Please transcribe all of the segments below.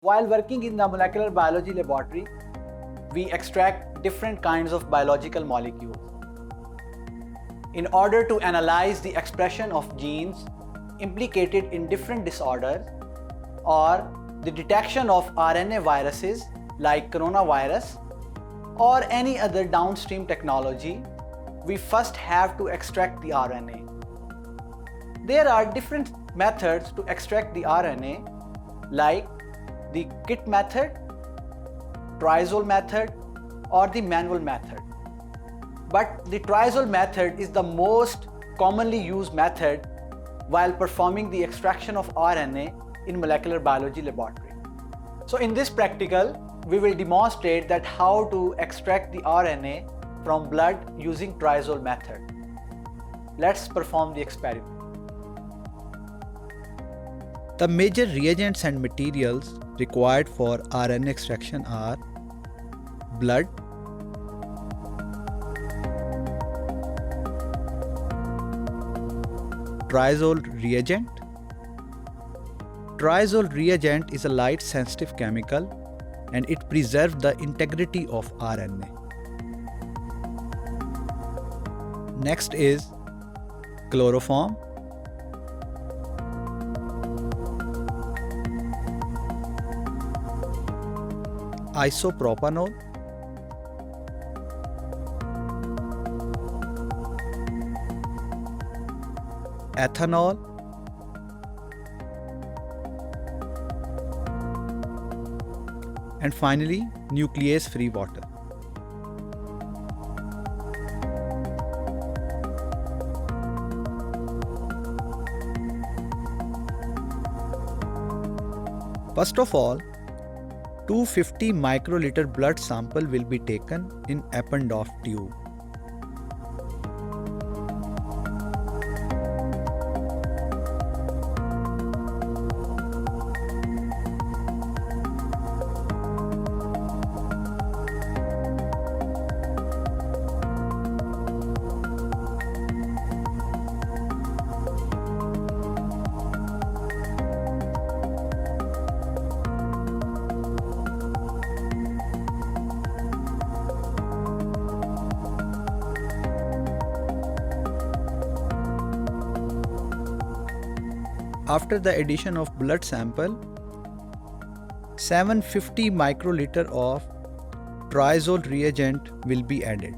While working in the molecular biology laboratory, we extract different kinds of biological molecules. In order to analyze the expression of genes implicated in different disorders or the detection of RNA viruses like coronavirus or any other downstream technology, we first have to extract the RNA. There are different methods to extract the RNA, like the kit method, triazole method, or the manual method. But the triazole method is the most commonly used method while performing the extraction of RNA in molecular biology laboratory. So in this practical, we will demonstrate that how to extract the RNA from blood using triazole method. Let's perform the experiment. The major reagents and materials required for RNA extraction are blood, triazole reagent. Triazole reagent is a light sensitive chemical and it preserves the integrity of RNA. Next is chloroform, isopropanol, ethanol, and finally nuclease-free water. First of all, 250 microliter blood sample will be taken in Eppendorf tube. After the addition of blood sample, 750 microliter of triazole reagent will be added.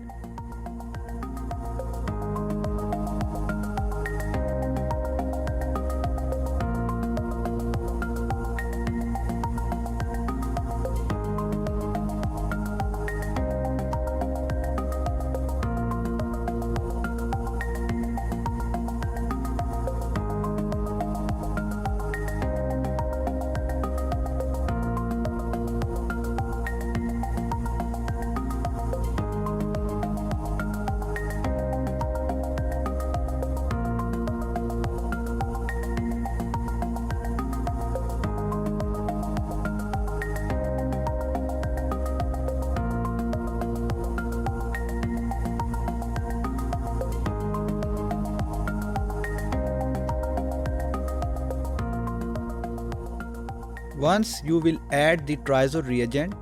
Once you will add the triazole reagent,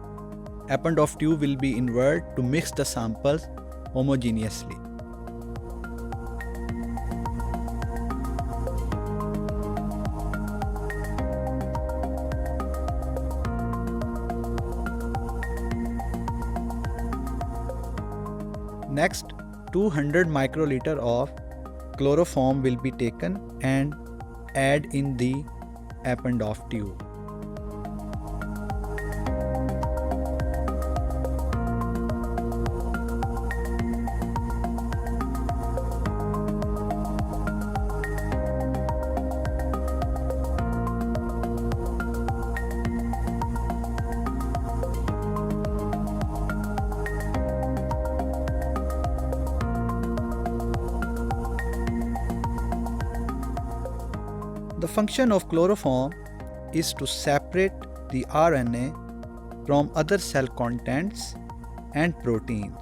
Eppendorf tube will be inverted to mix the samples homogeneously. Next, 200 microliter of chloroform will be taken and add in the Eppendorf tube. The function of chloroform is to separate the RNA from other cell contents and proteins.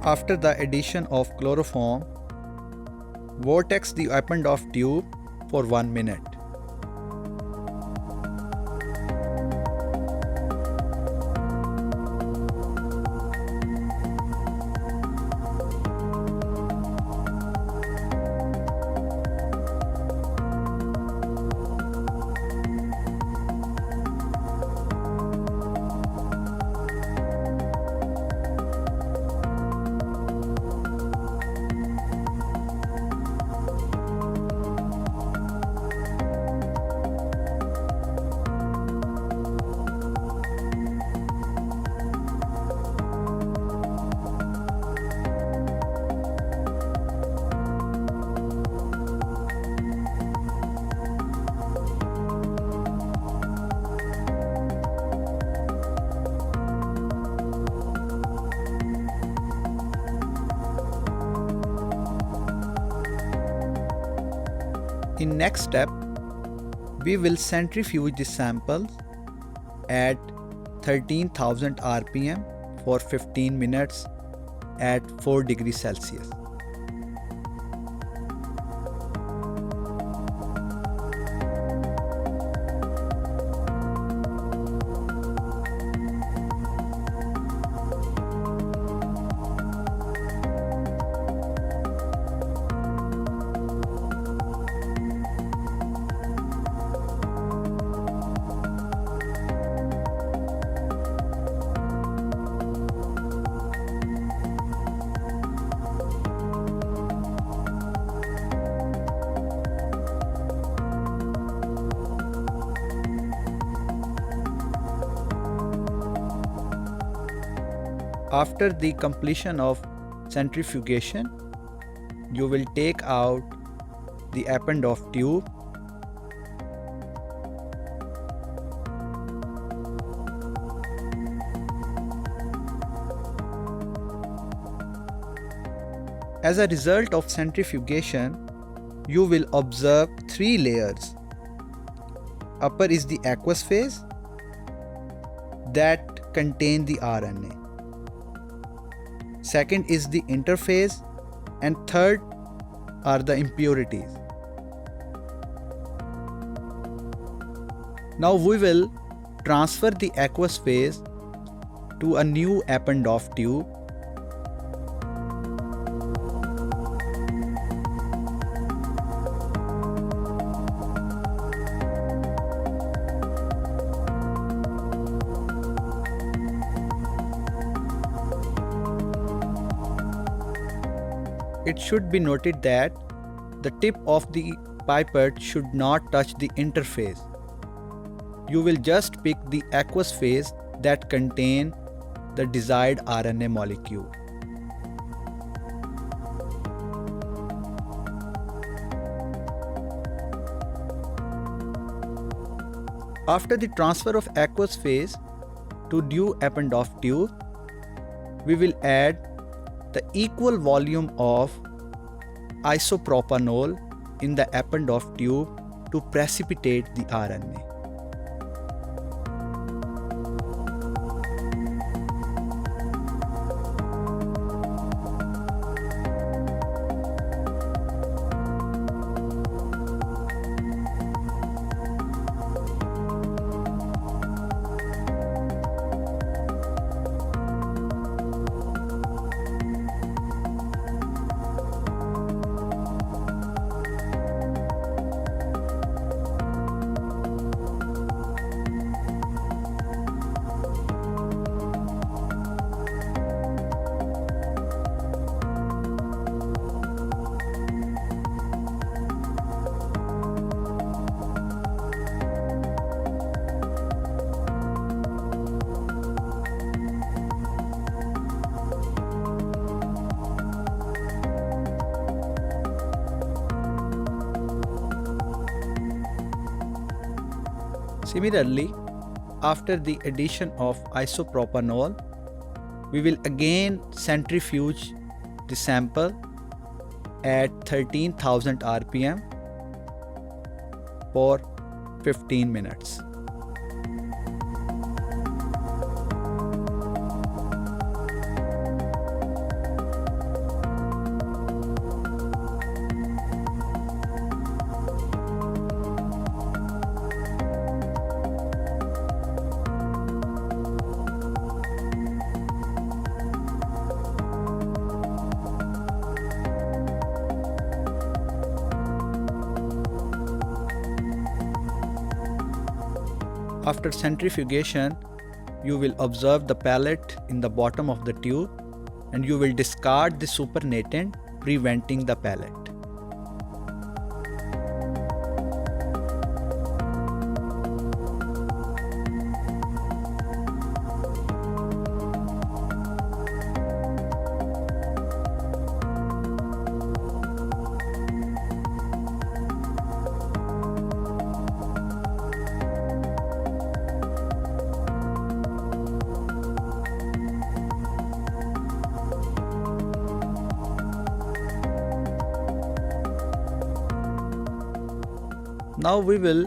After the addition of chloroform, vortex the opened off tube for 1 minute. In next step, we will centrifuge the samples at 13,000 rpm for 15 minutes at 4 degrees Celsius. After the completion of centrifugation, you will take out the opened off tube . As a result of centrifugation, you will observe 3 layers. Upper is the aqueous phase that contain the RNA. Second is the interphase, and third are the impurities. Now we will transfer the aqueous phase to a new opened off tube . It should be noted that the tip of the pipette should not touch the interface. You will just pick the aqueous phase that contain the desired RNA molecule. After the transfer of aqueous phase to new opened off tube, we will add the equal volume of isopropanol in the opened off tube to precipitate the RNA. Similarly, after the addition of isopropanol, we will again centrifuge the sample at 13,000 rpm for 15 minutes. After centrifugation, you will observe the pellet in the bottom of the tube and you will discard the supernatant, preventing the pellet. Now we will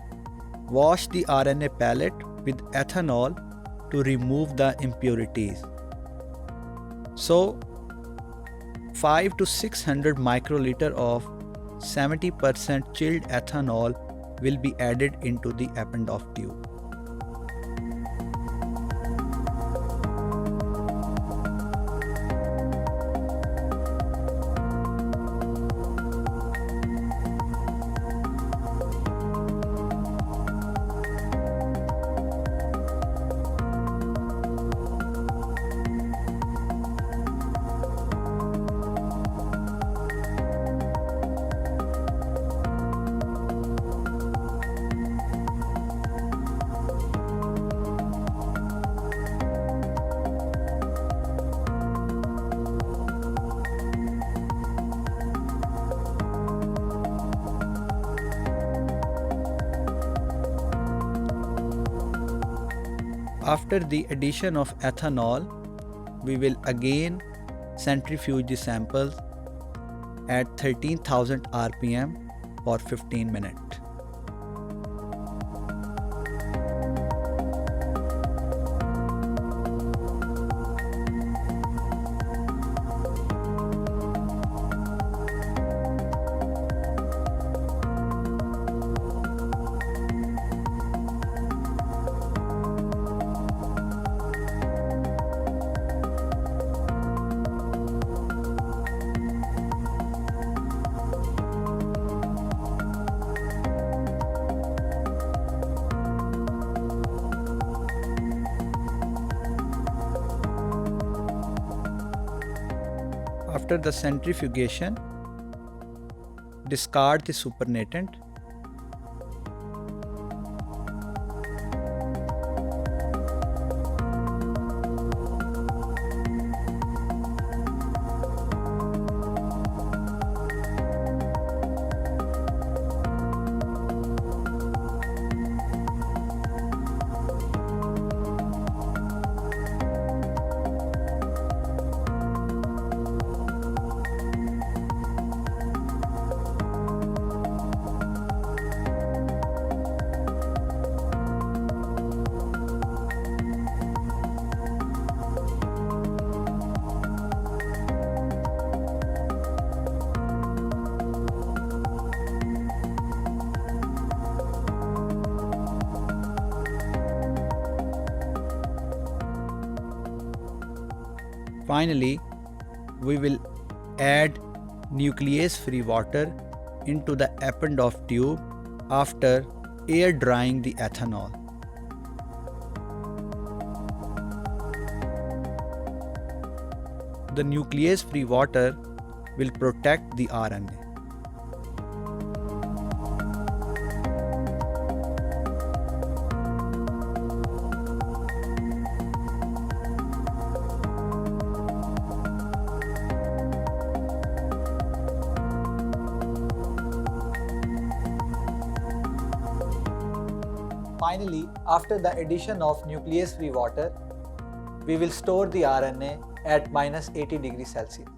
wash the RNA pellet with ethanol to remove the impurities. So 5 to 600 microliter of 70% chilled ethanol will be added into the Eppendorf tube. After the addition of ethanol, we will again centrifuge the samples at 13,000 rpm for 15 minutes. After the centrifugation, discard the supernatant. Finally, we will add nuclease-free water into the Eppendorf tube after air drying the ethanol. The nuclease-free water will protect the RNA. Finally, after the addition of nuclease-free water, we will store the RNA at -80 degrees Celsius.